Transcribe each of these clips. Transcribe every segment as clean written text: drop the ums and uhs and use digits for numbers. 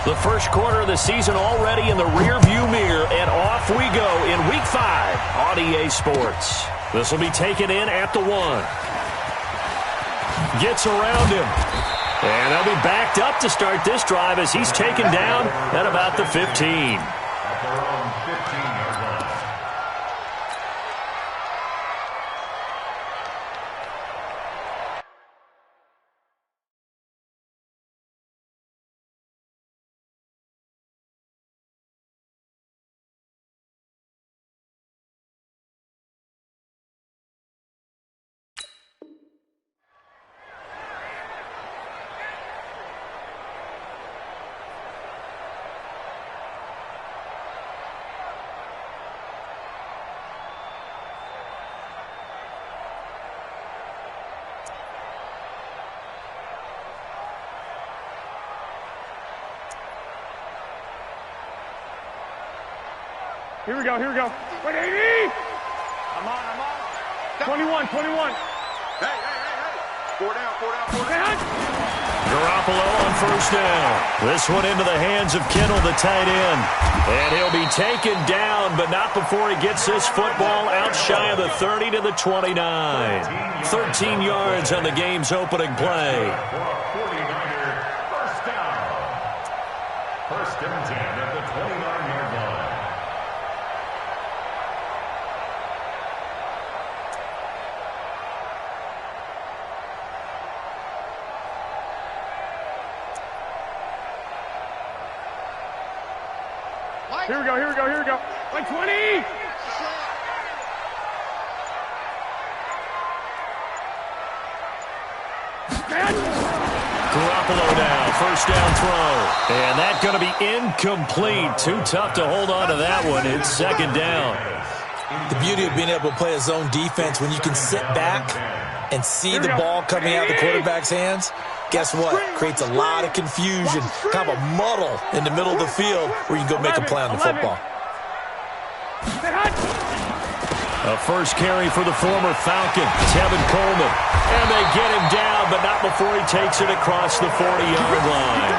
The first quarter of the season already in the rearview mirror, and off we go in Week 5 on EA Sports. This will be taken in at the 1. Gets around him. And they'll be backed up to start this drive as he's taken down at about the 15. Here we go. 180! I'm on. 21. Hey. 4 down. Garoppolo on first down. This one into the hands of Kittle, the tight end. And he'll be taken down, but not before he gets this football out shy of the 30 to the 29. 13 yards on the game's opening play. First down. First and 10 at the 29-yard line. Here we go. Like 20! Garoppolo now, first down throw. And that's going to be incomplete. Too tough to hold on to that one. It's second down. The beauty of being able to play a zone defense when you can sit back and see the ball coming out of the quarterback's hands. Guess what? Creates a lot of confusion, kind of a muddle in the middle of the field where you can go make a play on the football. A first carry for the former Falcon, Tevin Coleman. And they get him down, but not before he takes it across the 40-yard line.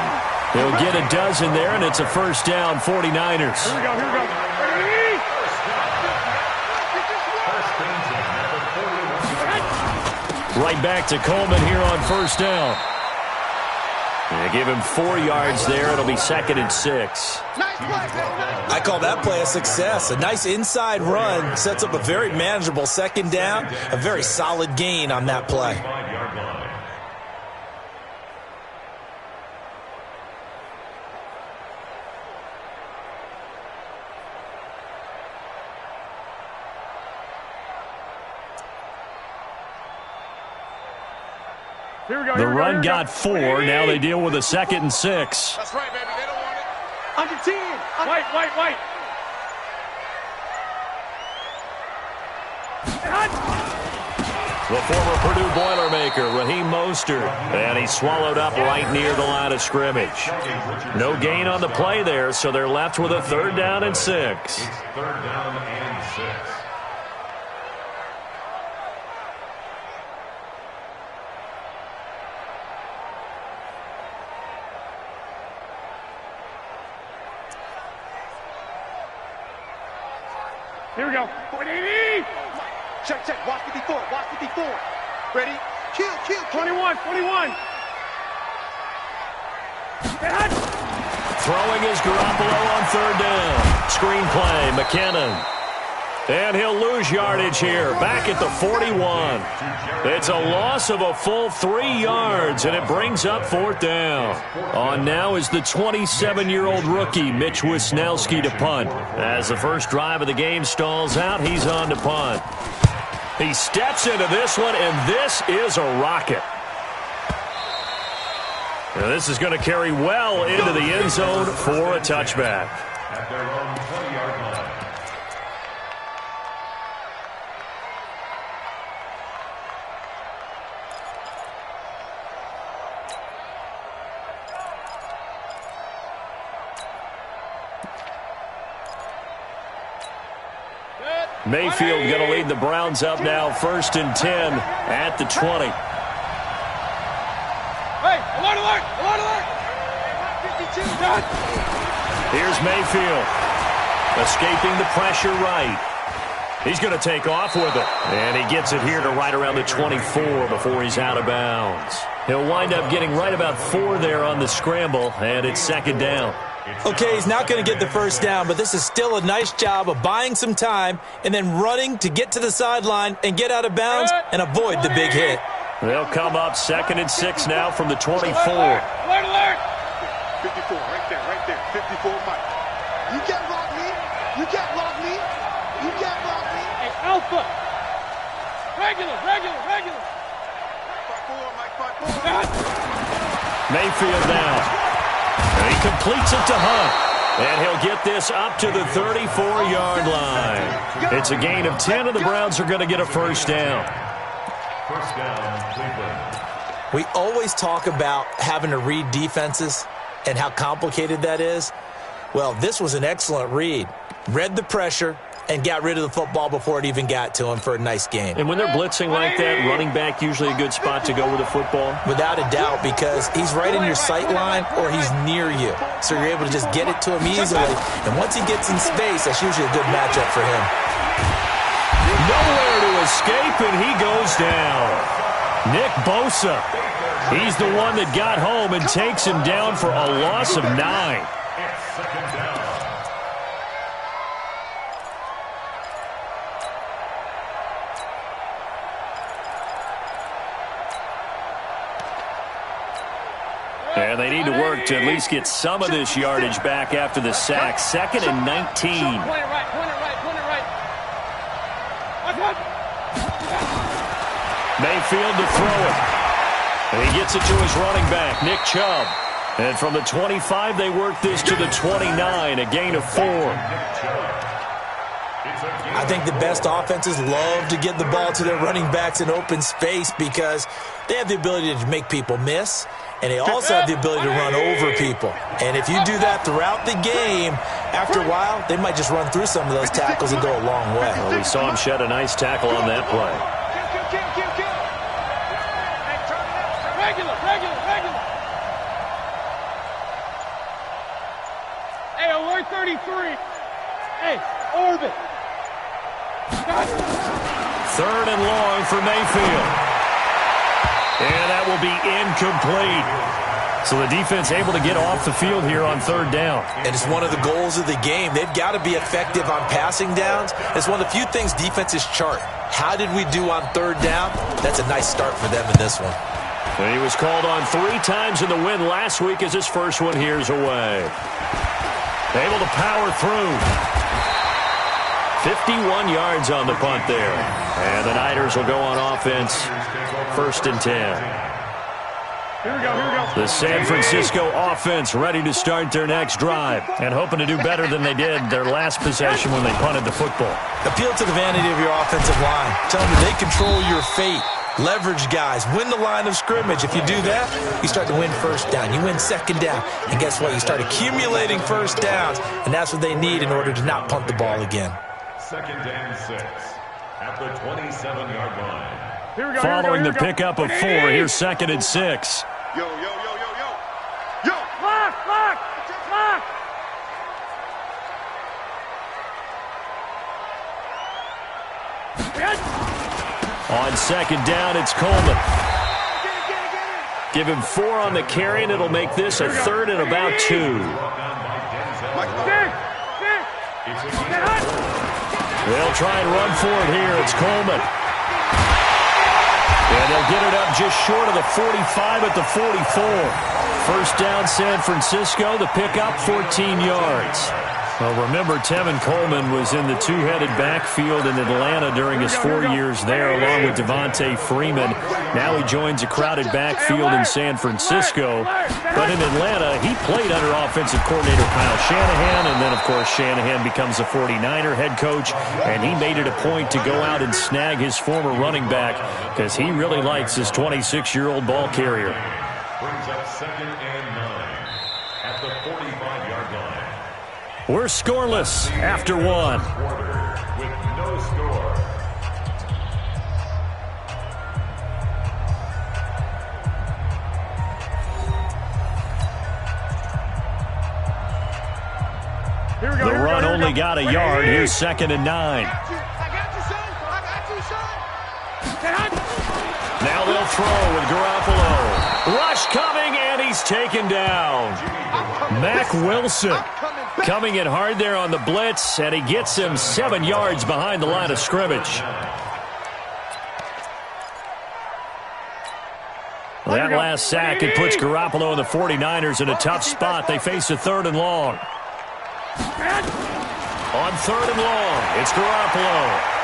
He'll get a dozen there, and it's a first down, 49ers. Here we go. Right back to Coleman here on first down. They give him 4 yards there. It'll be second and 6. I call that play a success. A nice inside run sets up a very manageable second down. A very solid gain on that play. The run got 4. Now they deal with a second and 6. That's right, baby. They don't want it. Under 10. White. The former Purdue Boilermaker, Raheem Mostert. And he's swallowed up right near the line of scrimmage. No gain on the play there, so they're left with a third down and 6. It's third down and 6. Here we go. 180! Check. Watch 54. Ready? Kill. 21. Throwing is Garoppolo on third down. Screen play, McKinnon. And he'll lose yardage here, back at the 41. It's a loss of a full 3 yards, and it brings up fourth down. On now is the 27-year-old rookie, Mitch Wisnowski, to punt. As the first drive of the game stalls out, he's on to punt. He steps into this one, and this is a rocket. Now this is going to carry well into the end zone for a touchback. At their own 20-yard line. Mayfield going to lead the Browns up now, first and 10 at the 20. Hey, alert! 52! Here's Mayfield. Escaping the pressure right. He's going to take off with it. And he gets it here to right around the 24 before he's out of bounds. He'll wind up getting right about 4 there on the scramble, and it's second down. Okay, he's not going to get the first down, but this is still a nice job of buying some time and then running to get to the sideline and get out of bounds and avoid the big hit. They'll come up 2nd and 6 now from the 24. Alert, alert. 54, right there. 54, Mike. You can't block me. You can't block me. You can't block me. Hey, Alpha. Regular. 5-4, Mike, 5-4. Mayfield now. And he completes it to Hunt. And he'll get this up to the 34-yard line. It's a gain of 10, and the Browns are going to get a first down. First down, Cleveland. We always talk about having to read defenses and how complicated that is. Well, this was an excellent read. Read the pressure and got rid of the football before it even got to him for a nice game. And when they're blitzing like that, running back usually a good spot to go with the football? Without a doubt, because he's right in your sight line or he's near you. So you're able to just get it to him easily. And once he gets in space, that's usually a good matchup for him. Nowhere to escape, and he goes down. Nick Bosa. He's the one that got home and takes him down for a loss of 9. It's second down. And they need to work to at least get some of this yardage back after the sack. 2nd and 19. Point it right. Watch out. Mayfield to throw it. And he gets it to his running back, Nick Chubb. And from the 25, they work this to the 29, a gain of 4. I think the best offenses love to get the ball to their running backs in open space because they have the ability to make people miss, and they also have the ability to run over people. And if you do that throughout the game, after a while, they might just run through some of those tackles and go a long way. Well, we saw him shed a nice tackle on that play. Regular. Hey, alert 33. Hey, orbit. 3rd and long for Mayfield. And that will be incomplete. So the defense able to get off the field here on 3rd down. And it's one of the goals of the game. They've got to be effective on passing downs. It's one of the few things defenses chart. How did we do on 3rd down? That's a nice start for them in this one. And he was called on 3 times in the win last week as his first one here's away. Able to power through. 51 yards on the punt there. And the Niners will go on offense. 1st and 10. Here we go. The San Francisco offense ready to start their next drive and hoping to do better than they did their last possession when they punted the football. Appeal to the vanity of your offensive line. Tell them that they control your fate. Leverage guys. Win the line of scrimmage. If you do that, you start to win 1st down. You win 2nd down. And guess what? You start accumulating 1st downs. And that's what they need in order to not punt the ball again. 2nd and 6 at the 27-yard line. Here we go. Following the pickup of 4, here's 2nd and 6. Yo. Lock. On 2nd down, it's Coleman. Give him 4 on the carry, and it'll make this a 3rd and about 2. They'll try and run for it here. It's Coleman. And they'll get it up just short of the 45 at the 44. 1st down, San Francisco. The pickup, 14 yards. Well, remember, Tevin Coleman was in the 2-headed backfield in Atlanta during his 4 years there, along with Devontae Freeman. Now he joins a crowded backfield in San Francisco. But in Atlanta, he played under offensive coordinator Kyle Shanahan, and then, of course, Shanahan becomes the 49er head coach, and he made it a point to go out and snag his former running back because he really likes his 26-year-old ball carrier. Brings up 2nd and 9 at the 45-yard line. We're scoreless after 1. With no score. The run only got a yard. Here's 2nd and 9. I got you, son. I got you, son. Now they'll throw with Garoppolo. Rush coming, and he's taken down. Mack Wilson coming in hard there on the blitz, and he gets him 7 yards behind the line of scrimmage. That last sack, it puts Garoppolo and the 49ers in a tough spot. They face a 3rd and long. On 3rd and long, it's Garoppolo.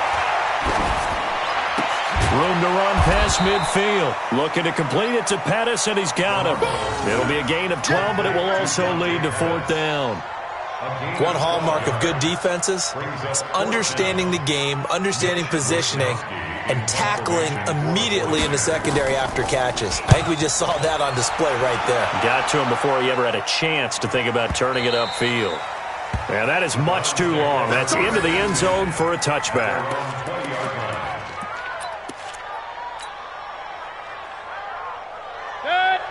Room to run past midfield. Looking to complete it to Pettis, and he's got him. It'll be a gain of 12, but it will also lead to 4th down. One hallmark of good defenses is understanding the game, understanding positioning, and tackling immediately in the secondary after catches. I think we just saw that on display right there. Got to him before he ever had a chance to think about turning it upfield. And that is much too long. That's into the end zone for a touchback.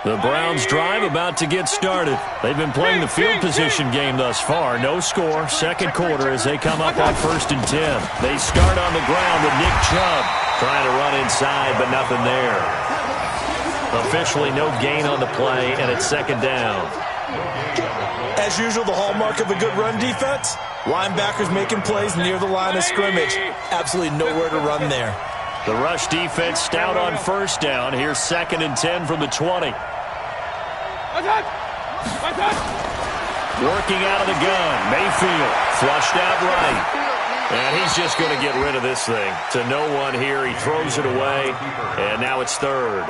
The Browns drive about to get started. They've been playing the field position game thus far. No score, 2nd quarter as they come up on 1st and 10. They start on the ground with Nick Chubb trying to run inside, but nothing there. Officially no gain on the play, and it's 2nd down. As usual, the hallmark of a good run defense, linebackers making plays near the line of scrimmage. Absolutely nowhere to run there. The rush defense stout on 1st down. Here's 2nd and 10 from the 20. Working out of the gun. Mayfield flushed out right. And he's just going to get rid of this thing. To no one here. He throws it away. And now it's 3rd.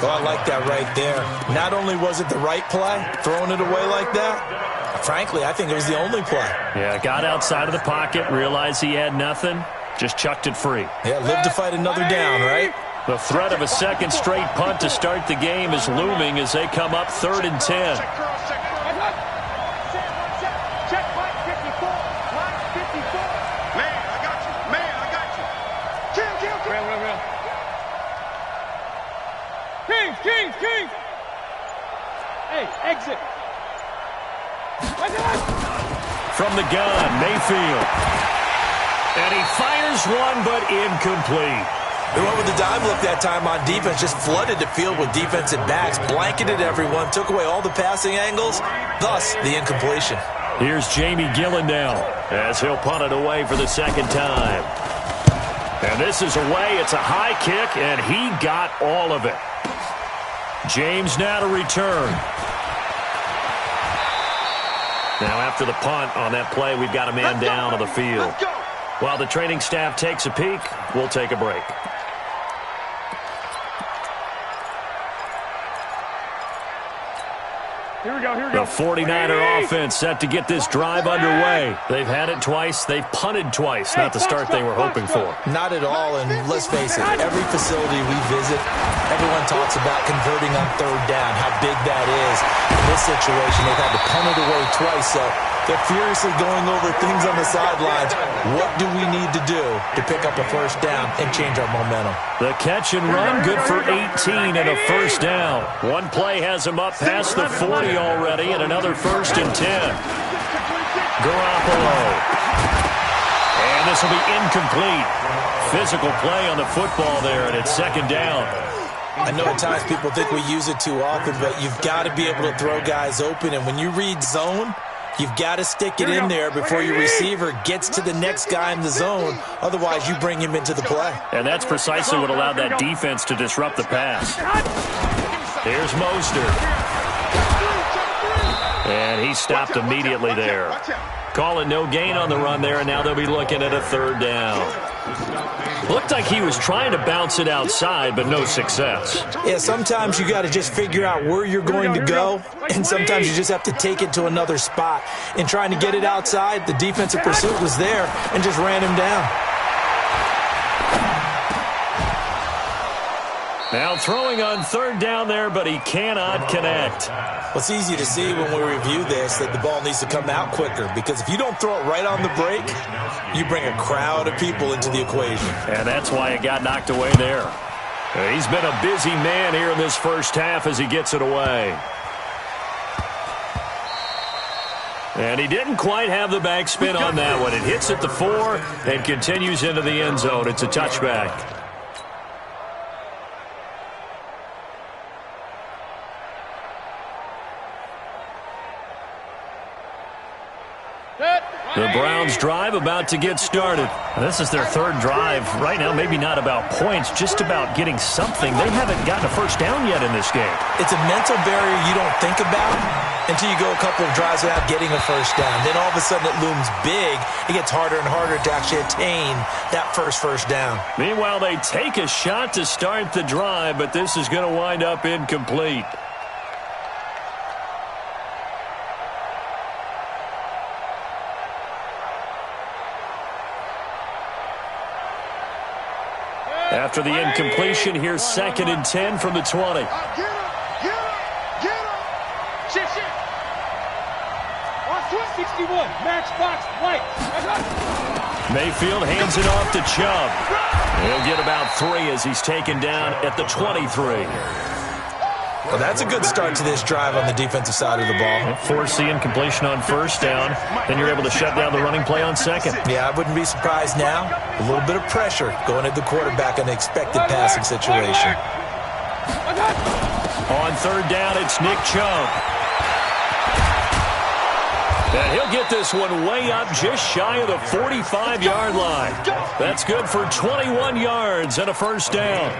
Oh, I like that right there. Not only was it the right play, throwing it away like that, frankly, I think it was the only play. Yeah, got outside of the pocket, realized he had nothing. Just chucked it free. Yeah, live to fight another down, right? The threat of a 2nd straight punt to start the game is looming as they come up 3rd and 10. Man, I got you. Man, I got you. Kill. Kings. Hey, exit. From the gun, Mayfield. And he fires one, but incomplete. They went with the dime look that time on defense, just flooded the field with defensive backs, blanketed everyone, took away all the passing angles, thus the incompletion. Here's Jamie Gillandale as he'll punt it away for the 2nd time. And this is away. It's a high kick, and he got all of it. James now to return. Now after the punt on that play, we've got a man down on the field. While the training staff takes a peek, we'll take a break. Here we go. The 49er offense set to get this drive underway. They've had it twice. They've punted twice. Not the start they were hoping for. Not at all, and let's face it, every facility we visit, everyone talks about converting on 3rd down, how big that is. In this situation, they've had to punt it away twice, so they're furiously going over things on the sidelines. What do we need to do to pick up a 1st down and change our momentum? The catch and run, good for 18 and a 1st down. One play has him up past the 40 already, and another 1st and 10. Garoppolo. And this will be incomplete. Physical play on the football there, and it's 2nd down. I know at times people think we use it too often, but you've got to be able to throw guys open, and when you read zone, you've got to stick it in there before your receiver gets to the next guy in the zone. Otherwise, you bring him into the play. And that's precisely what allowed that defense to disrupt the pass. Here's Mostert. And he stopped immediately there. Call it no gain on the run there, and now they'll be looking at a 3rd down. Looked like he was trying to bounce it outside, but no success. Yeah, sometimes you got to just figure out where you're going to go, and sometimes you just have to take it to another spot. In trying to get it outside, the defensive pursuit was there and just ran him down. Now throwing on 3rd down there, but he cannot connect. Well, it's easy to see when we review this that the ball needs to come out quicker, because if you don't throw it right on the break, you bring a crowd of people into the equation. And that's why it got knocked away there. He's been a busy man here in this 1st half as he gets it away. And he didn't quite have the backspin on that one. It hits at the 4 and continues into the end zone. It's a touchback. The Browns drive about to get started. This is their third drive. Right now, maybe not about points, just about getting something. They haven't gotten a first down yet in this game. It's a mental barrier you don't think about until you go a couple of drives without getting a first down. Then all of a sudden it looms big. It gets harder and harder to actually attain that first down. Meanwhile, they take a shot to start the drive, but this is going to wind up incomplete. After the incompletion, here's 2nd and 10 from the 20. Get him! Get him! Shit! On switch! 61, matchbox, white. Mayfield hands it off to Chubb. He'll get about 3 as he's taken down at the 23. Well, that's a good start to this drive on the defensive side of the ball. Force the incompletion on first down. Then you're able to shut down the running play on second. Yeah, I wouldn't be surprised now. A little bit of pressure going at the quarterback in an expected passing situation. On 3rd down, it's Nick Chubb. And he'll get this one way up just shy of the 45-yard line. That's good for 21 yards and a first down.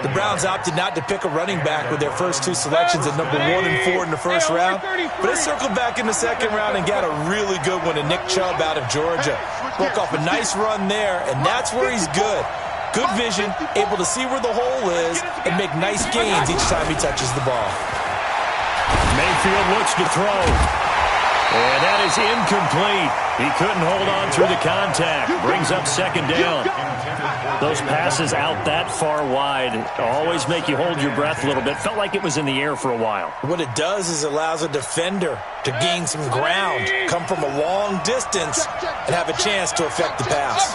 The Browns opted not to pick a running back with their first 2 selections at number 1 and 4 in the first round. But they circled back in the second round and got a really good one in Nick Chubb out of Georgia. Broke off a nice run there, and that's where he's good. Good vision, able to see where the hole is, and make nice gains each time he touches the ball. Mayfield looks to throw. And that is incomplete. He couldn't hold on through the contact. Brings up 2nd down. Those passes out that far wide always make you hold your breath a little bit. Felt like it was in the air for a while. What it does is it allows a defender to gain some ground, come from a long distance, and have a chance to affect the pass.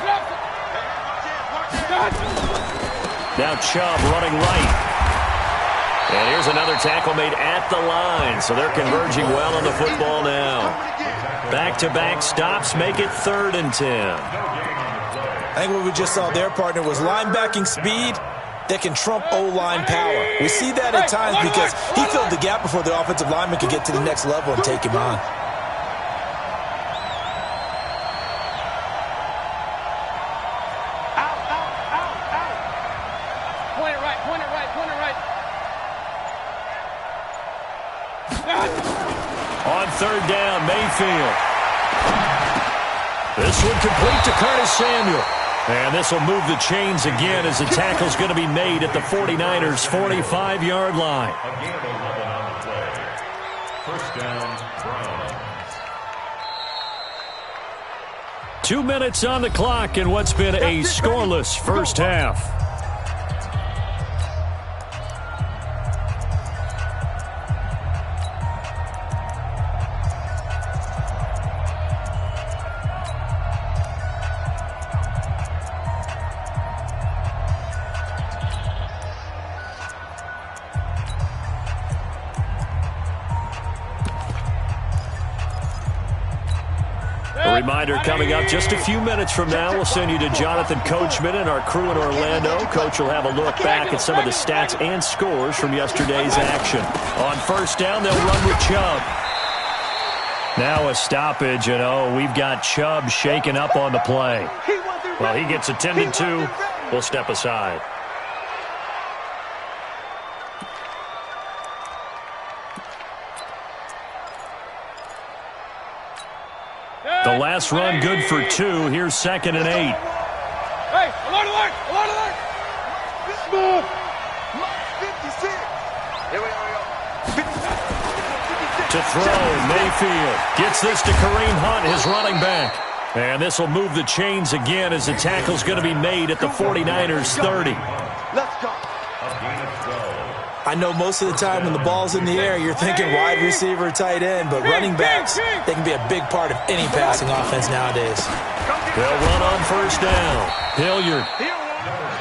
Now Chubb running right. And here's another tackle made at the line. So they're converging well on the football now. Back-to-back stops make it 3rd and 10. I think what we just saw there, partner, was linebacking speed that can trump O-line power. We see that at times because he filled the gap before the offensive lineman could get to the next level and take him on. Point it right. On 3rd down, Mayfield. This one complete to Curtis Samuel. And this will move the chains again as the tackle's going to be made at the 49ers' 45-yard line. Again, 11 on the play. First down, Browns. 2 minutes on the clock in what's been a scoreless first half. A reminder coming up just a few minutes from now, we'll send you to Jonathan Coachman and our crew in Orlando. Coach will have a look back at some of the stats and scores from yesterday's action. On 1st down, they'll run with Chubb. Now a stoppage, and we've got Chubb shaken up on the play. Well, he gets attended to. We'll step aside. The last run good for 2. Here's 2nd and 8. Hey, alert! Smooth! 56! Here we go. To throw, Mayfield gets this to Kareem Hunt, his running back. And this will move the chains again as the tackle's going to be made at the 49ers' 30. Let's go. I know most of the time when the ball's in the air, you're thinking wide receiver, tight end, but running backs, they can be a big part of any passing offense nowadays. They'll run on 1st down. Hilliard.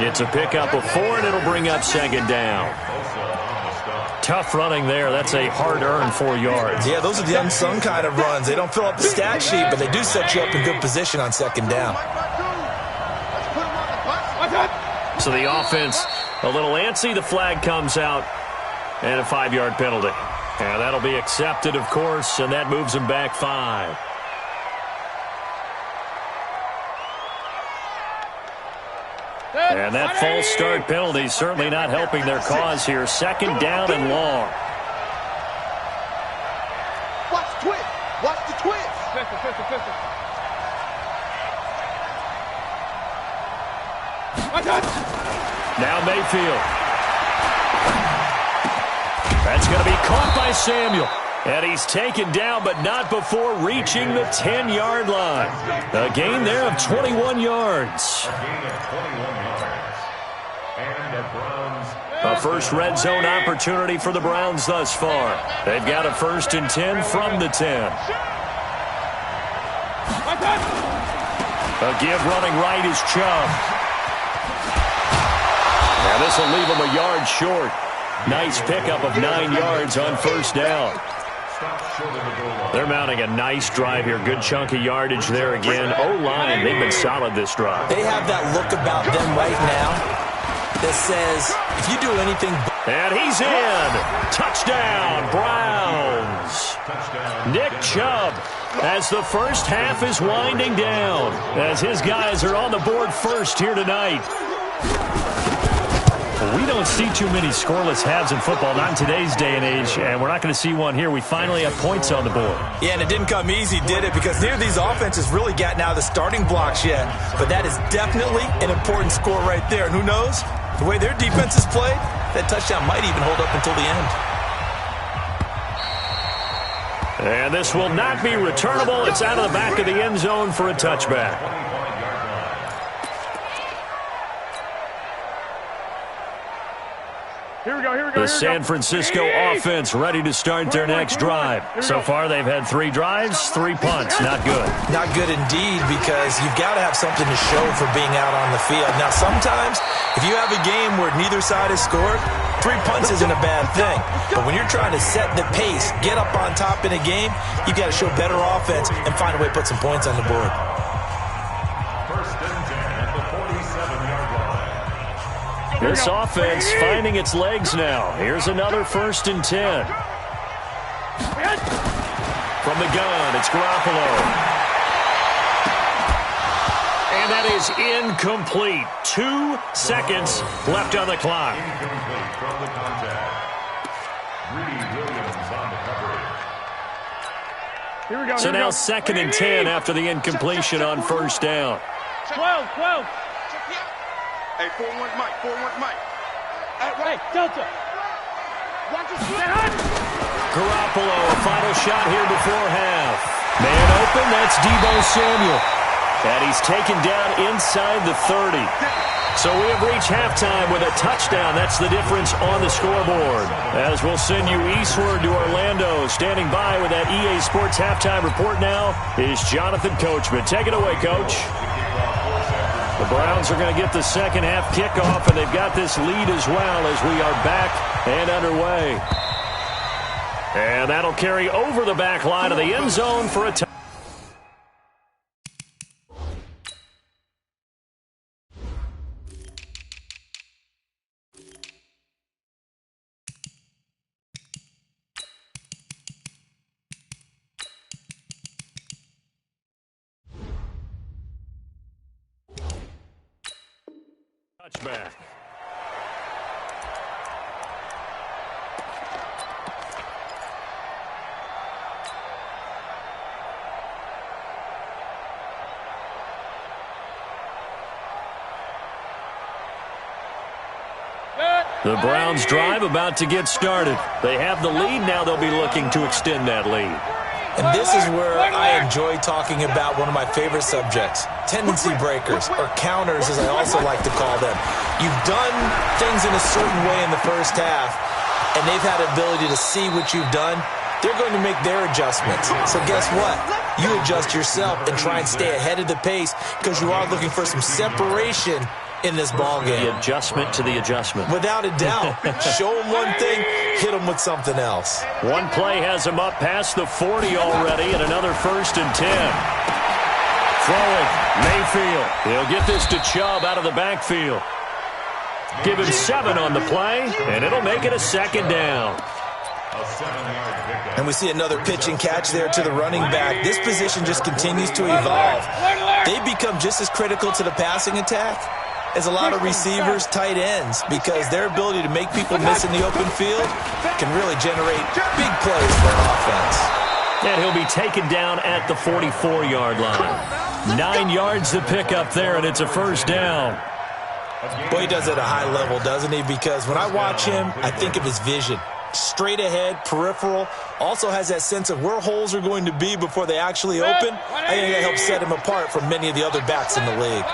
It's a pickup of 4, and it'll bring up 2nd down. Also on the stop. Tough running there. That's a hard-earned 4 yards. Yeah, those are the unsung kind of runs. They don't fill up the stat sheet, but they do set you up in good position on second down. So the offense a little antsy. The flag comes out, and a 5-yard penalty. And that'll be accepted, of course, and that moves them back 5. And that false start penalty certainly not helping their cause here. Second down and long. Watch the twist. Watch the twist. Pistol. Now Mayfield. That's going to be caught by Samuel. And he's taken down, but not before reaching the 10-yard line. A gain there of 21 yards. A first red zone opportunity for the Browns thus far. They've got a 1st and 10 from the 10. A give running right is Chubb. Now this will leave him a yard short. Nice pickup of 9 yards on first down. They're mounting a nice drive here. Good chunk of yardage there again. O-line, they've been solid this drive. They have that look about them right now that says, if you do anything... And he's in. Touchdown, Browns. Nick Chubb, as the first half is winding down, as his guys are on the board first here tonight. We don't see too many scoreless halves in football, not in today's day and age, and we're not going to see one here. We finally have points on the board. Yeah, and it didn't come easy, did it? Because neither of these offenses really gotten out of the starting blocks yet. But that is definitely an important score right there. And who knows? The way their defense is played, that touchdown might even hold up until the end. And this will not be returnable. It's out of the back of the end zone for a touchback. Here we go. The San Francisco offense ready to start their next drive. So far, they've had 3 drives, 3 punts. Not good. Not good indeed, because you've got to have something to show for being out on the field. Now, sometimes, if you have a game where neither side has scored, 3 punts isn't a bad thing. But when you're trying to set the pace, get up on top in a game, you've got to show better offense and find a way to put some points on the board. This offense finding its legs now. Here's another 1st and 10. From the gun, it's Garoppolo. And that is incomplete. 2 seconds left on the clock. Incomplete from the contact. Greedy Williams on the coverage. Here we go. So now 2nd and 10 after the incompletion on first down. 12. Hey, 4-1 Mike. 4-1 Mike. Hey, Delta. Watch the Garoppolo, a final shot here before half. Man open, that's Deebo Samuel. And he's taken down inside the 30. So we have reached halftime with a touchdown. That's the difference on the scoreboard. As we'll send you eastward to Orlando. Standing by with that EA Sports halftime report now is Jonathan Coachman. Take it away, Coach. The Browns are going to get the second half kickoff, and they've got this lead as well as we are back and underway. And that'll carry over the back line of the end zone for a touchdown. Touchback. The Browns drive about to get started. They have the lead. Now they'll be looking to extend that lead. And this is where I enjoy talking about one of my favorite subjects, tendency breakers, or counters as I also like to call them. You've done things in a certain way in the first half, and they've had the ability to see what you've done. They're going to make their adjustments. So guess what? You adjust yourself and try and stay ahead of the pace because you are looking for some separation in this ball game. The adjustment to the adjustment. Without a doubt. Show them one thing, hit them with something else. One play has him up past the 40 already, and another 1st and 10. Throwing, Mayfield. He'll get this to Chubb out of the backfield. Give him 7 on the play, and it'll make it a 2nd down. And we see another pitch and catch there to the running back. This position just continues to evolve. They become just as critical to the passing attack as a lot of receivers, tight ends, because their ability to make people miss in the open field can really generate big plays for an offense. And he'll be taken down at the 44-yard line. 9 yards to pick up there, and it's a 1st down. Boy, he does it at a high level, doesn't he? Because when I watch him, I think of his vision. Straight ahead, peripheral, also has that sense of where holes are going to be before they actually open. I think that helps set him apart from many of the other backs in the league.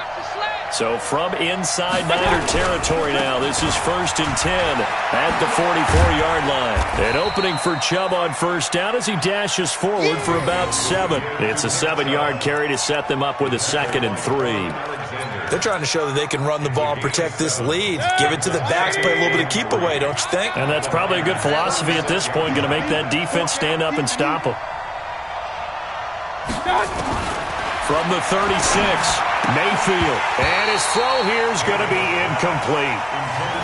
So from inside Niner territory now, this is 1st and 10 at the 44-yard line. An opening for Chubb on 1st down as he dashes forward for about 7. It's a 7-yard carry to set them up with a 2nd and 3. They're trying to show that they can run the ball and protect this lead. Give it to the backs, play a little bit of keep away, don't you think? And that's probably a good philosophy at this point, going to make that defense stand up and stop them. From the 36, Mayfield. And his throw here is going to be incomplete.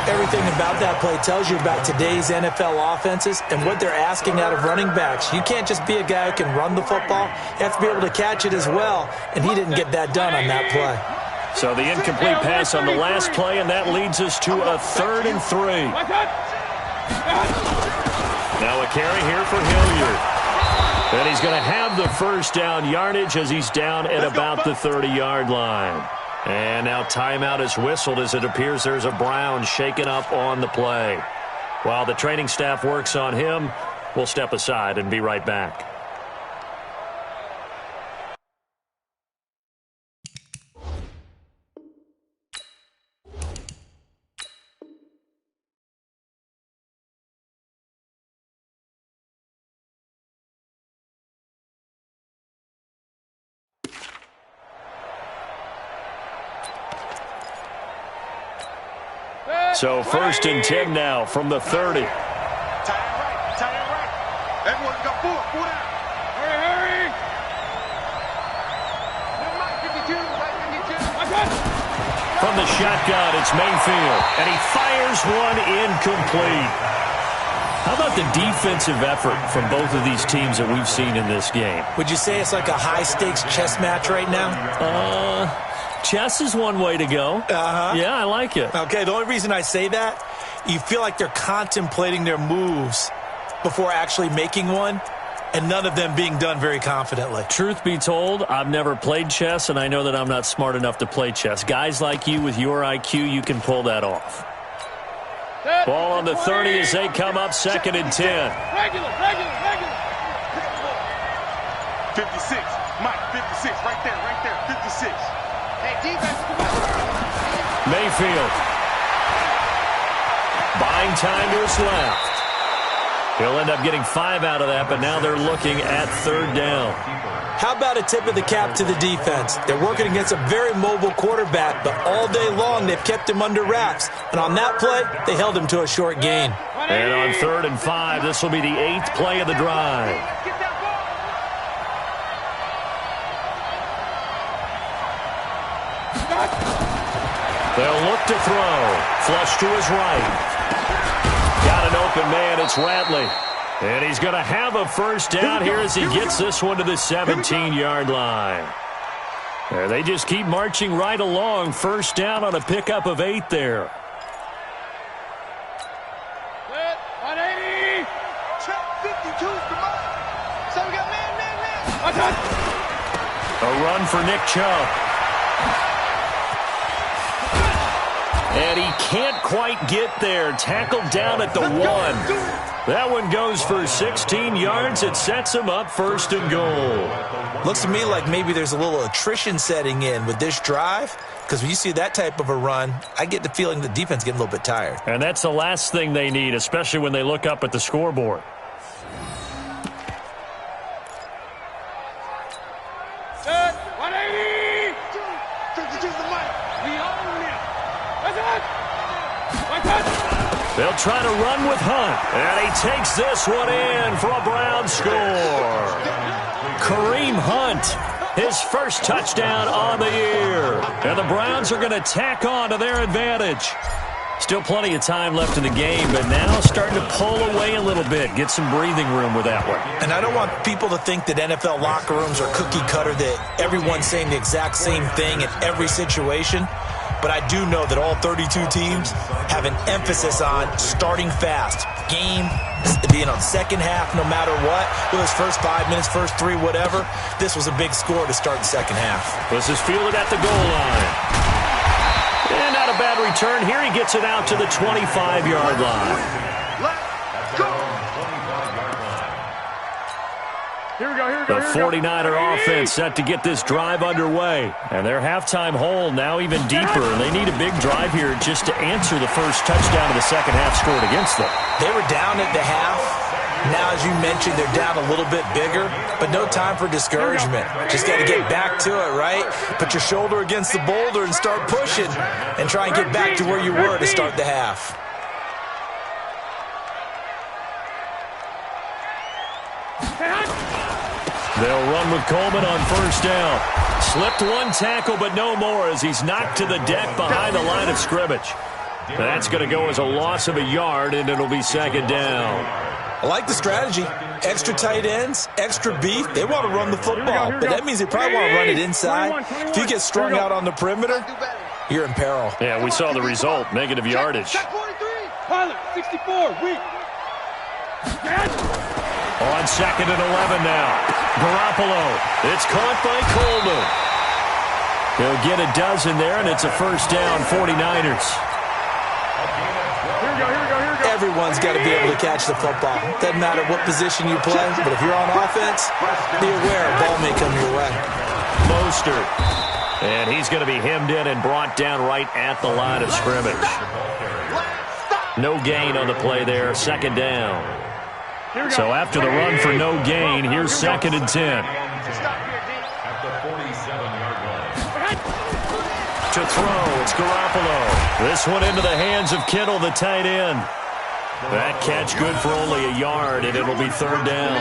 Everything about that play tells you about today's NFL offenses and what they're asking out of running backs. You can't just be a guy who can run the football. You have to be able to catch it as well, and he didn't get that done on that play. So the incomplete pass on the last play, and that leads us to a 3rd and 3. Now a carry here for Hilliard. And he's going to have the 1st down yardage as he's down at about the 30-yard line. And now timeout is whistled as it appears there's a Brown shaken up on the play. While the training staff works on him, we'll step aside and be right back. So 1st and 10 now from the 30. Tie it right. Everyone got 4 down. Hurry. From the shotgun, it's Mayfield, and he fires one incomplete. How about the defensive effort from both of these teams that we've seen in this game? Would you say it's like a high-stakes chess match right now? Chess is one way to go. Yeah, I like it. Okay, the only reason I say that, you feel like they're contemplating their moves before actually making one, and none of them being done very confidently. Truth be told, I've never played chess, and I know that I'm not smart enough to play chess. Guys like you with your IQ, you can pull that off. Ball on the 30 as they come up 2nd and 10. Regular. 56. Mike, 56. Right there. 56. Hey, defense, come on. Mayfield. Buying time to his left. He'll end up getting 5 out of that, but now they're looking at 3rd down. How about a tip of the cap to the defense? They're working against a very mobile quarterback, but all day long they've kept him under wraps. And on that play, they held him to a short gain. And on 3rd and 5, this will be the 8th play of the drive. They'll look to throw. Flush to his right. Got an open man. It's Ratley. And he's going to have a 1st down here as he gets this one to the 17-yard line. And they just keep marching right along. 1st down on a pickup of 8 there. 180. Check 52. Come on. So we got man. A run for Nick Chubb. And he can't quite get there. Tackled down at the 1. That one goes for 16 yards. It sets him up 1st and goal. Looks to me like maybe there's a little attrition setting in with this drive, because when you see that type of a run, I get the feeling the defense getting a little bit tired. And that's the last thing they need, especially when they look up at the scoreboard. Set. 180. 52's the mic. We own it. That's it. They'll try to run with Hunt. And he takes this one in for a Brown score. Kareem Hunt, his first touchdown on the year. And the Browns are going to tack on to their advantage. Still plenty of time left in the game, but now starting to pull away a little bit. Get some breathing room with that one. And I don't want people to think that NFL locker rooms are cookie cutter, that everyone's saying the exact same thing in every situation. But I do know that all 32 teams have an emphasis on starting fast. Game being on second half no matter what. Whether it's first 5 minutes, first 3, whatever. This was a big score to start the second half. This is fielded at the goal line. And not a bad return. Here he gets it out to the 25-yard line. Let's go. Here we go. The 49er offense set to get this drive underway. And their halftime hole now even deeper. And they need a big drive here just to answer the first touchdown of the second half scored against them. They were down at the half. Now, as you mentioned, they're down a little bit bigger, but no time for discouragement. Just got to get back to it, right? Put your shoulder against the boulder and start pushing and try and get back to where you were to start the half. They'll run with Coleman on first down. Slipped one tackle, but no more as he's knocked to the deck behind the line of scrimmage. That's going to go as a loss of a yard, and it'll be second down. I like the strategy. Extra tight ends, extra beef. They want to run the football, but that means they probably want to run it inside. If you get strung out on the perimeter, you're in peril. Yeah, we saw the result, negative yardage. Check 43. Pilot, 64, weak. On second and 11 now. Garoppolo. It's caught by Coleman. He'll get a dozen there, and it's a first down, 49ers. Here we go. Everyone's got to be able to catch the football. Doesn't matter what position you play, but if you're on offense, be aware a ball may come your way. Mostert. And he's going to be hemmed in and brought down right at the line of scrimmage. No gain on the play there, second down. So after the run for no gain, here's second and 10. At the 47-yard line. To throw, it's Garoppolo. This one into the hands of Kittle, the tight end. That catch good for only a yard, and it'll be third down.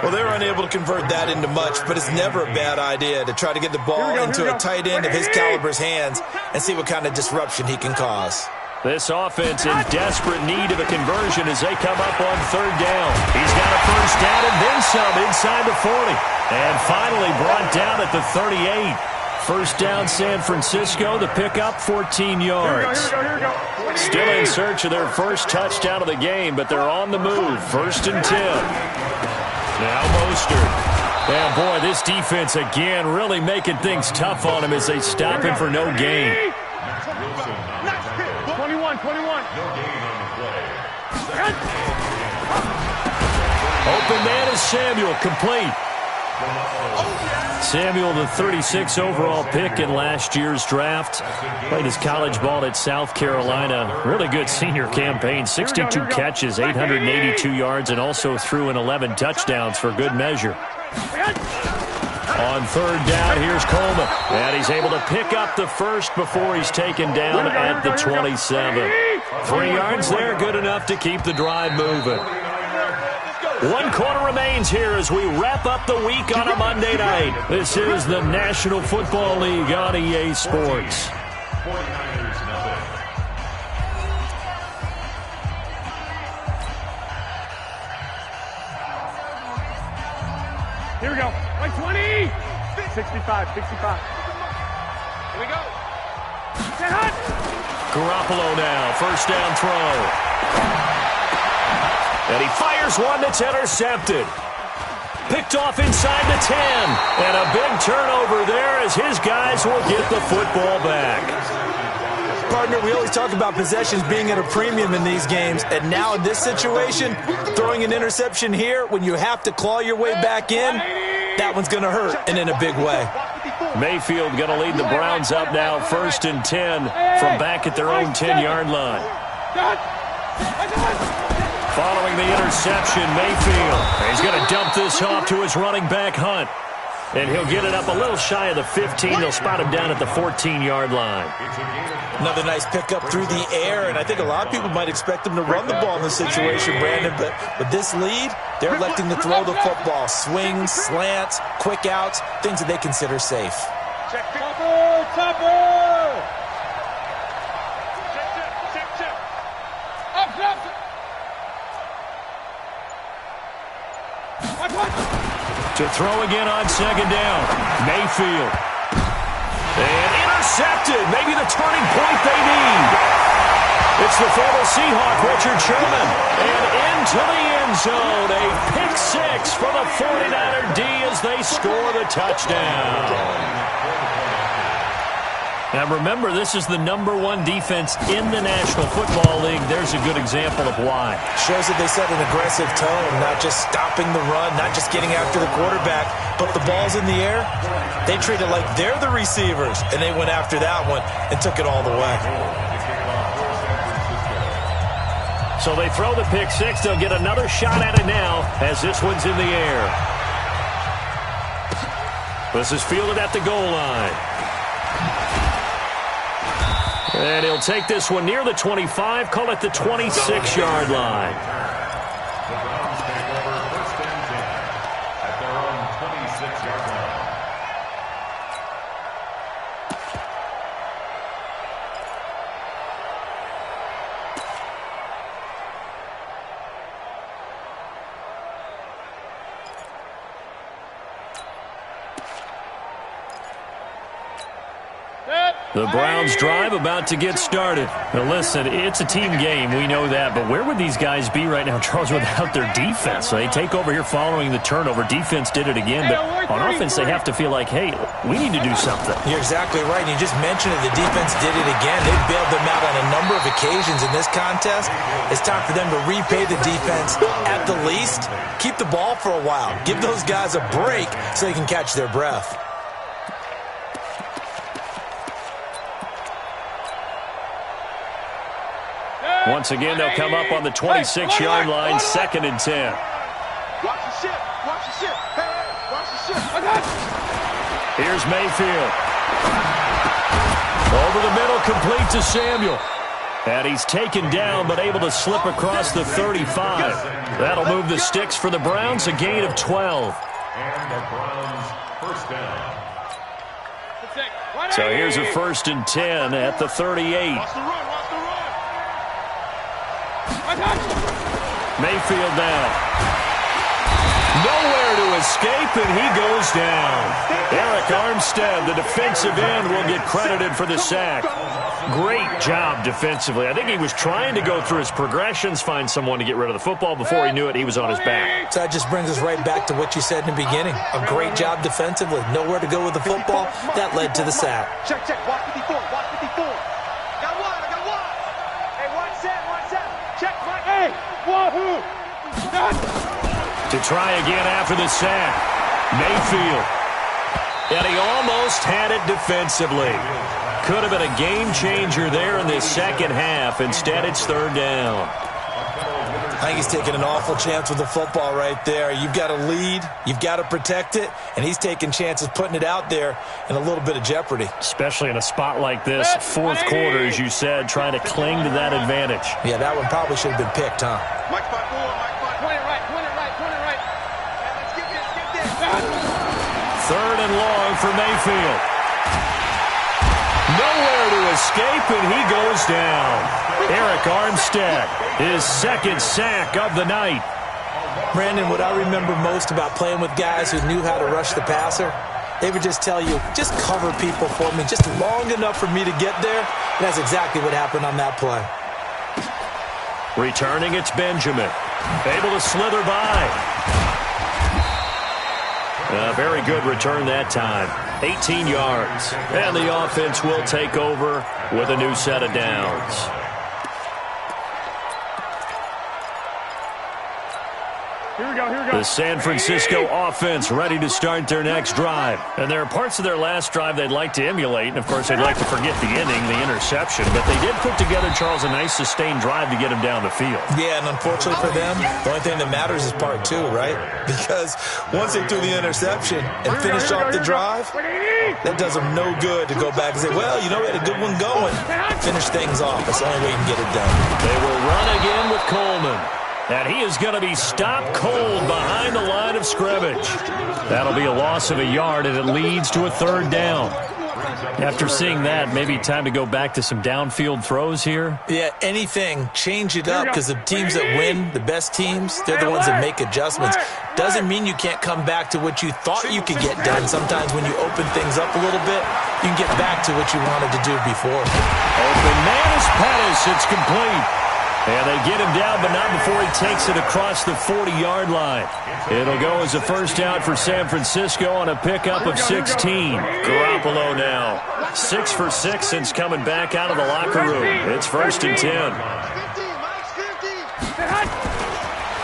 Well, they were unable to convert that into much, but it's never a bad idea to try to get the ball into a tight end of his caliber's hands and see what kind of disruption he can cause. This offense in desperate need of a conversion as they come up on third down. He's got a first down and then some inside the 40. And finally brought down at the 38. First down San Francisco, the pickup 14 yards. Still in search of their first touchdown of the game, but they're on the move. First and 10. Now Mostert. And boy, this defense again really making things tough on him as they stop him for no gain. 21. No gain on the play. Open man is Samuel, complete. Samuel, the 36 overall pick in last year's draft. Played his college ball at South Carolina. Really good senior campaign. 62 catches, 882 yards, and also threw in 11 touchdowns for good measure. On third down, here's Coleman. And he's able to pick up the first before he's taken down at the 27. 3 yards there, good enough to keep the drive moving. 1 quarter remains here as we wrap up the week on a Monday night. This is the National Football League on EA Sports. 49ers nothing. Here we go. Right 20. 65. Here we go. Get hot. Garoppolo now, first down throw. And he fires one that's intercepted. Picked off inside the 10. And a big turnover there as his guys will get the football back. Partner, we always talk about possessions being at a premium in these games, and now in this situation, throwing an interception here when you have to claw your way back in, that one's going to hurt, and in a big way. Mayfield going to lead the Browns up now, first and 10 from back at their own 10-yard line. Following the interception, Mayfield. He's going to dump this off to his running back, Hunt. And he'll get it up a little shy of the 15. They'll spot him down at the 14-yard line. Another nice pickup through the air, and I think a lot of people might expect him to run the ball in this situation, Brandon, but with this lead, they're electing to throw the football. Swings, slants, quick outs, things that they consider safe. Check. To throw again on second down. Mayfield. And intercepted. Maybe the turning point they need. It's the former Seahawk, Richard Sherman. And into the end zone. A pick six for the 49er D as they score the touchdown. Now remember, this is the #1 defense in the National Football League. There's a good example of why. Shows that they set an aggressive tone, not just stopping the run, not just getting after the quarterback, but the ball's in the air. They treat it like they're the receivers, and they went after that one and took it all the way. So they throw the pick six. They'll get another shot at it now as this one's in the air. This is fielded at the goal line. And he'll take this one near the 25, call it the 26-yard line. The Browns take over first and 10 at their own 26-yard line. The Browns drive about to get started. Now listen, it's a team game, we know that, but where would these guys be right now, Charles, without their defense? So they take over here following the turnover. Defense did it again, but on offense they have to feel like, hey, we need to do something. You're exactly right. You just mentioned it. The defense did it again. They bailed them out on a number of occasions in this contest. It's time for them to repay the defense at the least. Keep the ball for a while. Give those guys a break so they can catch their breath. Once again, they'll come up on the 26-yard line, 2nd and 10. Watch the ship. Watch the ship. Hey, watch the ship. Here's Mayfield. Over the middle, complete to Samuel. And he's taken down, but able to slip across the 35. That'll move the sticks for the Browns, a gain of 12. And the Browns first down. So here's a 1st and 10 at the 38. Watch the run. Watch the run. Mayfield down. Nowhere to escape, and he goes down. Eric Armstead, the defensive end, will get credited for the sack. Great job defensively. I think he was trying to go through his progressions, find someone to get rid of the football. Before he knew it, he was on his back. So that just brings us right back to what you said in the beginning. A great job defensively. Nowhere to go with the football. That led to the sack. Check. Watch 54. Watch 54. Got one. I got one. Hey, one set. Check. Hey, wahoo. To try again after the sack. Mayfield. And he almost had it defensively. Could have been a game changer there in this second half. Instead, it's 3rd down. I think he's taking an awful chance with the football right there. You've got to lead. You've got to protect it. And he's taking chances putting it out there in a little bit of jeopardy. Especially in a spot like this. 4th quarter, as you said, trying to cling to that advantage. Yeah, that one probably should have been picked, huh? Mike 5-4. Point it right. Hey, let's get this. 3rd and long for Mayfield. Nowhere to escape, and he goes down. Eric Armstead, his 2nd sack of the night. Brandon, what I remember most about playing with guys who knew how to rush the passer, they would just tell you, just cover people for me, just long enough for me to get there. And that's exactly what happened on that play. Returning, it's Benjamin. Able to slither by. A very good return that time. 18 yards. And the offense will take over with a new set of downs. Here we go. The San Francisco offense ready to start their next drive. And there are parts of their last drive they'd like to emulate, and, of course, they'd like to forget the inning, the interception. But they did put together, Charles, a nice sustained drive to get him down the field. Yeah, and unfortunately for them, the only thing that matters is part two, right? Because once they threw the interception and finished off the drive, that does them no good to go back and say, well, you know, we had a good one going. Finish things off. That's the only way you can get it done. They will run again with Coleman. And he is going to be stopped cold behind the line of scrimmage. That'll be a loss of a yard, and it leads to a third down. After seeing that, maybe time to go back to some downfield throws here. Yeah, anything, change it up, because the teams that win, the best teams, they're the ones that make adjustments. Doesn't mean you can't come back to what you thought you could get done. Sometimes when you open things up a little bit, you can get back to what you wanted to do before. Open man is Pettis. It's complete. And they get him down, but not before he takes it across the 40-yard line. It'll go as a first down for San Francisco on a pickup of 16. Garoppolo now. 6 for 6 since coming back out of the locker room. It's 1st and 10.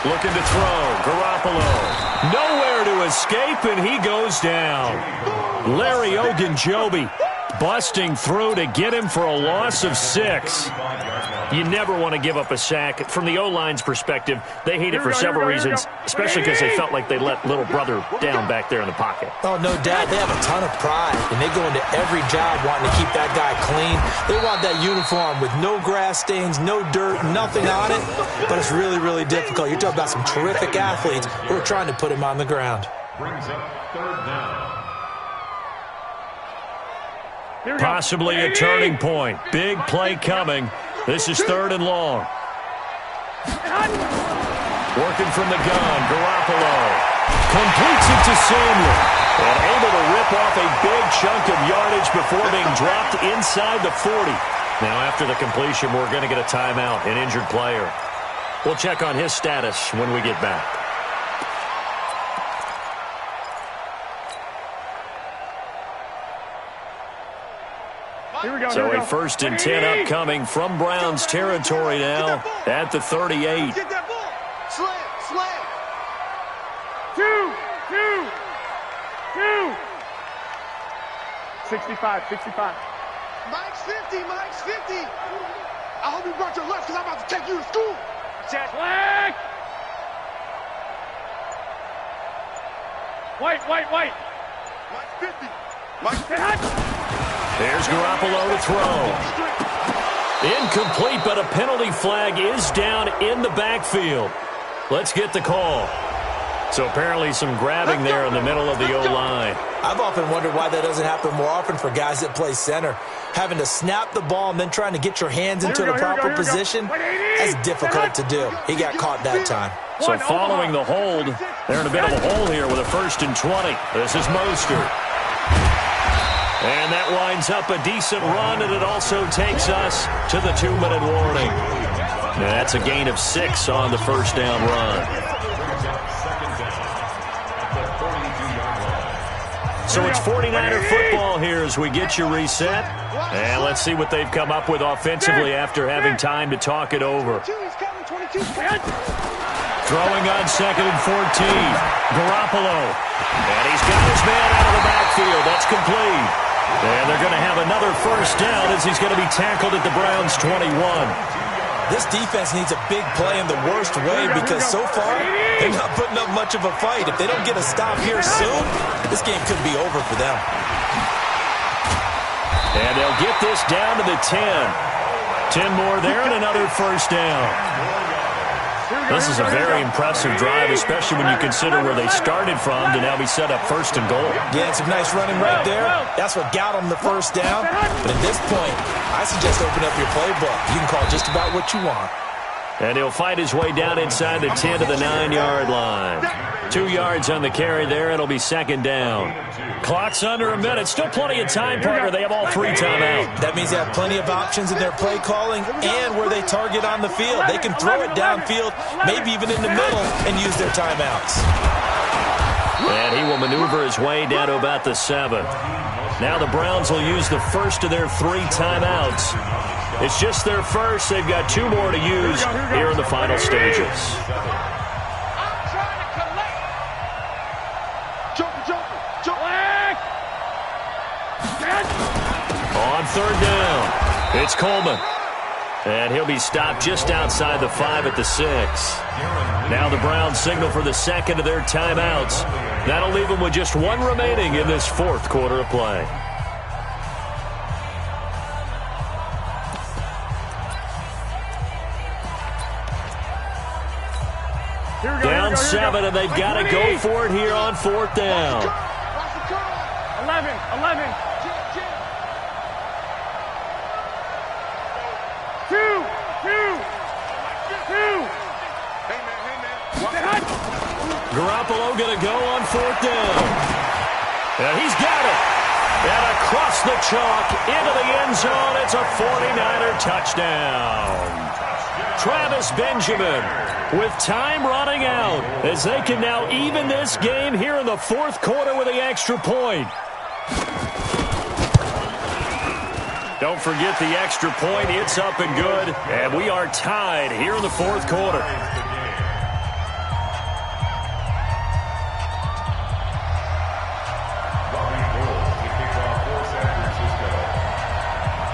Looking to throw. Garoppolo. Nowhere to escape, and he goes down. Larry Ogunjobi busting through to get him for a loss of 6. You never want to give up a sack. From the O-line's perspective, they hate it for several reasons, especially because they felt like they let little brother down back there in the pocket. Oh, no doubt. They have a ton of pride, and they go into every job wanting to keep that guy clean. They want that uniform with no grass stains, no dirt, nothing on it, but it's really, really difficult. You're talking about some terrific athletes who are trying to put him on the ground. Brings up third down. Possibly a turning point. Big play coming. This is 3rd and long. Working from the gun, Garoppolo completes it to Samuel. And able to rip off a big chunk of yardage before being dropped inside the 40. Now after the completion, we're going to get a timeout, an injured player. We'll check on his status when we get back. So a 1st and 10 upcoming from Browns territory now at the 38. Get that ball. Slam. 65. Mike's 50. I hope you brought your lunch because I'm about to take you to school. Flag. White. Mike's 50. Mike's 50. There's Garoppolo to throw. Incomplete, but a penalty flag is down in the backfield. Let's get the call. So apparently some grabbing there in the middle of the O-line. I've often wondered why that doesn't happen more often for guys that play center. Having to snap the ball and then trying to get your hands into the proper position, that's difficult to do. He got caught that time. So following the hold, they're in a bit of a hole here with a 1st and 20. This is Mostert. And that winds up a decent run, and it also takes us to the 2-minute warning. And that's a gain of 6 on the first down run. So it's 49er football here as we get you reset. And let's see what they've come up with offensively after having time to talk it over. Throwing on 2nd and 14. Garoppolo. And he's got his man out of the backfield. That's complete. And they're going to have another first down as he's going to be tackled at the Browns' 21. This defense needs a big play in the worst way because so far they're not putting up much of a fight. If they don't get a stop here soon, this game could be over for them. And they'll get this down to the 10. 10 more there and another first down. This is a very impressive drive, especially when you consider where they started from to now be set up 1st and goal. Yeah, some nice running right there. That's what got them the first down. But at this point, I suggest open up your playbook. You can call just about what you want. And he'll fight his way down inside the 10 to the 9-yard line. 2 yards on the carry there. It'll be 2nd down. Clock's under a minute. Still plenty of time, partner. They have all 3 timeouts. That means they have plenty of options in their play calling and where they target on the field. They can throw it downfield, maybe even in the middle, and use their timeouts. And he will maneuver his way down to about the 7. Now the Browns will use the first of their 3 timeouts. It's just their first. They've got 2 more to use here in the final stages. third down. It's Coleman. And he'll be stopped just outside the 5 at the 6. Now the Browns signal for the second of their timeouts. That'll leave them with just one remaining in this fourth quarter of play. Down 7, and they've got to go for it here on fourth down. 11. 2. Garoppolo going to go on fourth down. And he's got it. And across the chalk into the end zone. It's a 49er touchdown. Travis Benjamin with time running out as they can now even this game here in the fourth quarter with the extra point. Don't forget the extra point. It's up and good. And we are tied here in the fourth quarter.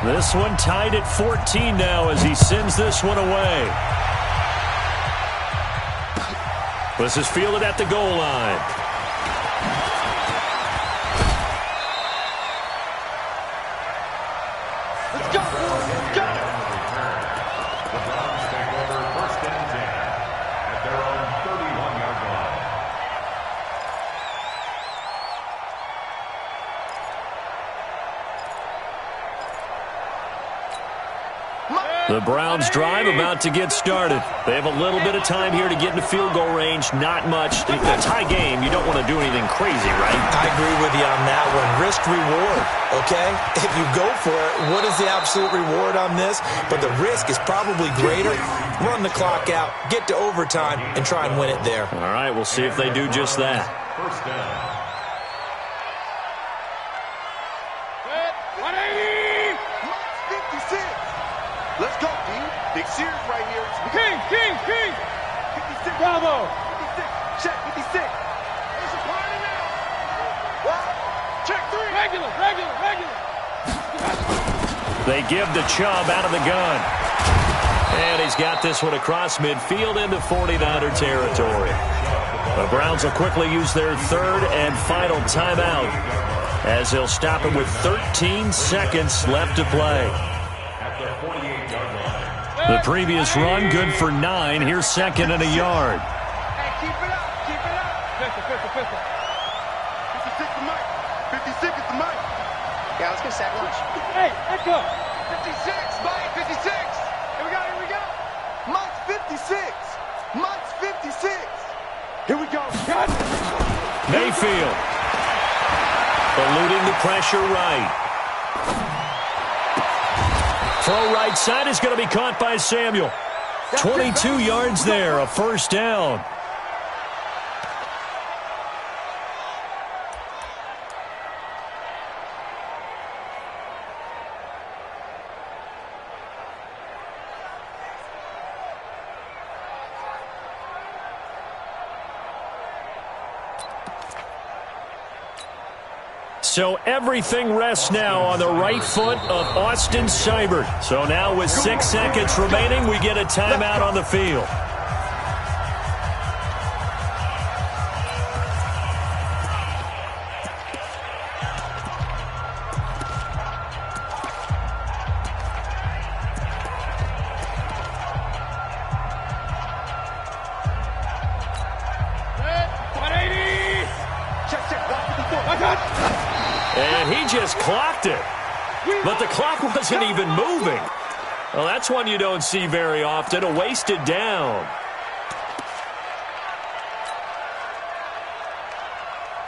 This one tied at 14 now as he sends this one away. This is fielded at the goal line. Let's go, boys. Let's go. The Browns take over first and 10 at their own 31-yard line. The Browns drive about to get started. They have a little bit of time here to get into field goal range. Not much. In a tie game, you don't want to do anything crazy, right? I agree with you on that one. Risk reward, okay? If you go for it, what is the absolute reward on this? But the risk is probably greater. Run the clock out, get to overtime, and try and win it there. All right, we'll see if they do just that. First down. 180. 56. Let's go, D. Big series right here. King. 56. Bravo. 56. Check 56. It's a party now. What? Check 3. Regular. They give the Chubb out of the gun. And he's got this one across midfield into 49er territory. The Browns will quickly use their third and final timeout as they'll stop it with 13 seconds left to play. The previous run, good for 9. Here's second and a yard. Hey, keep it up. Pistol. 56 is Mike. 56 is the Mike. Yeah, let's get sack lunch. Hey, let's go. 56, Mike. 56. Here we go. Mike's 56. Here we go. Cut. Mayfield. Eluding the pressure right. Throw right side is going to be caught by Samuel. 22 yards there, a first down. So everything rests now on the right foot of Austin Seibert. So now with 6 seconds remaining, we get a timeout on the field. And he just clocked it. But the clock wasn't even moving. Well, that's one you don't see very often, a wasted down.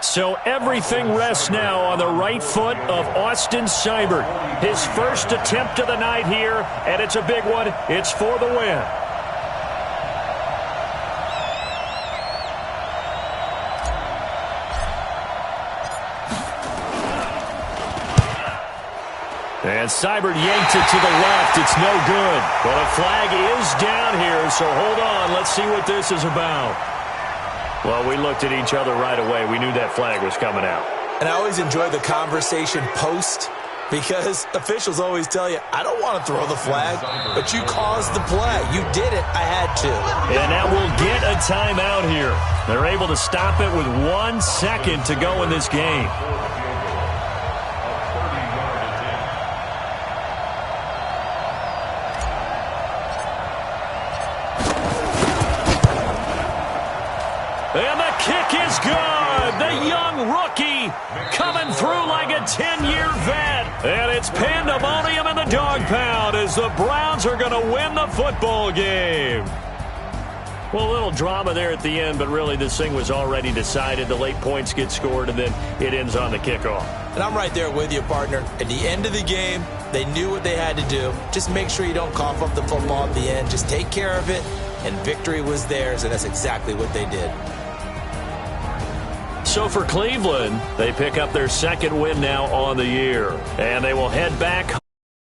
So everything rests now on the right foot of Austin Seibert. His first attempt of the night here, and it's a big one. It's for the win. And Seibert yanked it to the left. It's no good. But a flag is down here, so hold on. Let's see what this is about. Well, we looked at each other right away. We knew that flag was coming out. And I always enjoy the conversation post Because officials always tell you, I don't want to throw the flag, but you caused the play. You did it. I had to. And now we'll get a timeout here. They're able to stop it with 1 second to go in this game. And the kick is good. The young rookie coming through like a 10-year vet. And it's pandemonium in the dog pound as the Browns are going to win the football game. Well, a little drama there at the end, but really this thing was already decided. The late points get scored, and then it ends on the kickoff. And I'm right there with you, partner. At the end of the game, they knew what they had to do. Just make sure you don't cough up the football at the end. Just take care of it, and victory was theirs, and that's exactly what they did. So for Cleveland, they pick up their second win now on the year, and they will head back